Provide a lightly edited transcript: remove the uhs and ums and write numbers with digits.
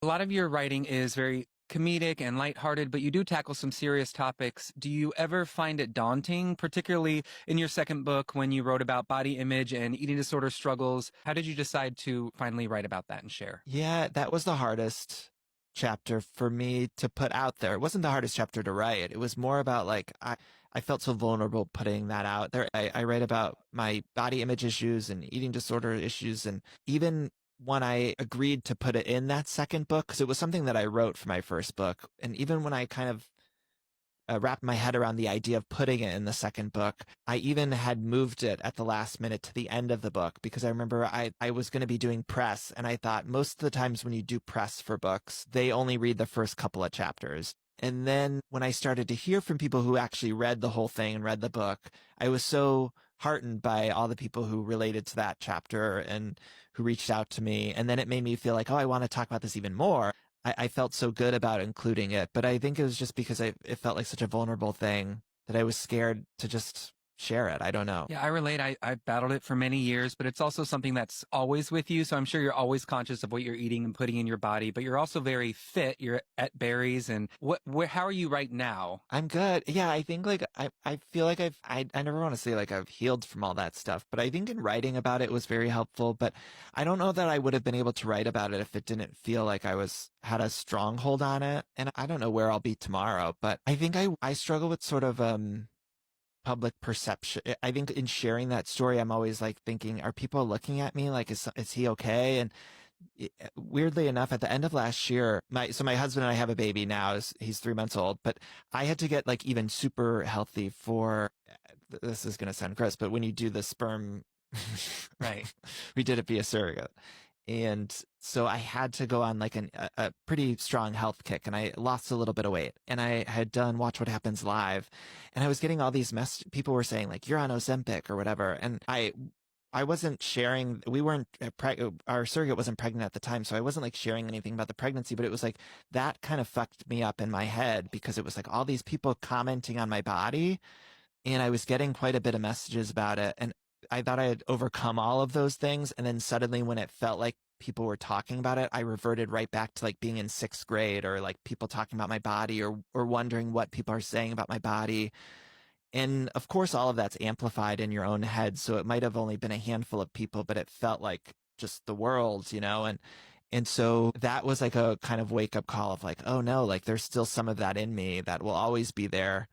A lot of your writing is very comedic and lighthearted, but you do tackle some serious topics. Do you ever find it daunting, particularly in your second book when you wrote about body image and eating disorder struggles? How did you decide to finally write about that and share? Yeah, that was the hardest chapter for me to put out there. It wasn't the hardest chapter to write. It was more about like I felt so vulnerable putting that out there. I write about my body image issues and eating disorder issues, and even when I agreed to put it in that second book, because it was something that I wrote for my first book, and even when I kind of wrapped my head around the idea of putting it in the second book. I even had moved it at the last minute to the end of the book because I remember I was going to be doing press, and I thought most of the times when you do press for books, they only read the first couple of chapters. And then when I started to hear from people who actually read the whole thing and read the book, I was so heartened by all the people who related to that chapter and who reached out to me. And then it made me feel like, oh, I want to talk about this even more. I felt so good about including it, but I think it was just because it felt like such a vulnerable thing that I was scared to just share it. I don't know. Yeah, I relate. I battled it for many years, but it's also something that's always with you. So I'm sure you're always conscious of what you're eating and putting in your body, but you're also very fit. You're at berries. And how are you right now? I'm good. Yeah, I think like I feel like I never want to say like I've healed from all that stuff, but I think in writing about it was very helpful. But I don't know that I would have been able to write about it if it didn't feel like had a stronghold on it. And I don't know where I'll be tomorrow, but I think I struggle with sort of public perception. I think in sharing that story, I'm always like thinking, are people looking at me? Like, is he okay? And weirdly enough, at the end of last year, my husband and I have a baby now. He's 3 months old, but I had to get like even super healthy for, this is going to sound gross, but when you do the sperm, Right. we did it via surrogate. And so I had to go on like a pretty strong health kick, and I lost a little bit of weight, and I had done Watch What Happens Live, and I was getting all these people were saying like, you're on Ozempic or whatever. And I wasn't sharing, we weren't, our surrogate wasn't pregnant at the time. So I wasn't like sharing anything about the pregnancy, but it was like that kind of fucked me up in my head because it was like all these people commenting on my body, and I was getting quite a bit of messages about it. And I thought I had overcome all of those things. And then suddenly when it felt like people were talking about it, I reverted right back to like being in sixth grade, or like people talking about my body, or wondering what people are saying about my body. And of course, all of that's amplified in your own head. So it might have only been a handful of people, but it felt like just the world, and so that was like a kind of wake up call of like, oh no, like there's still some of that in me that will always be there.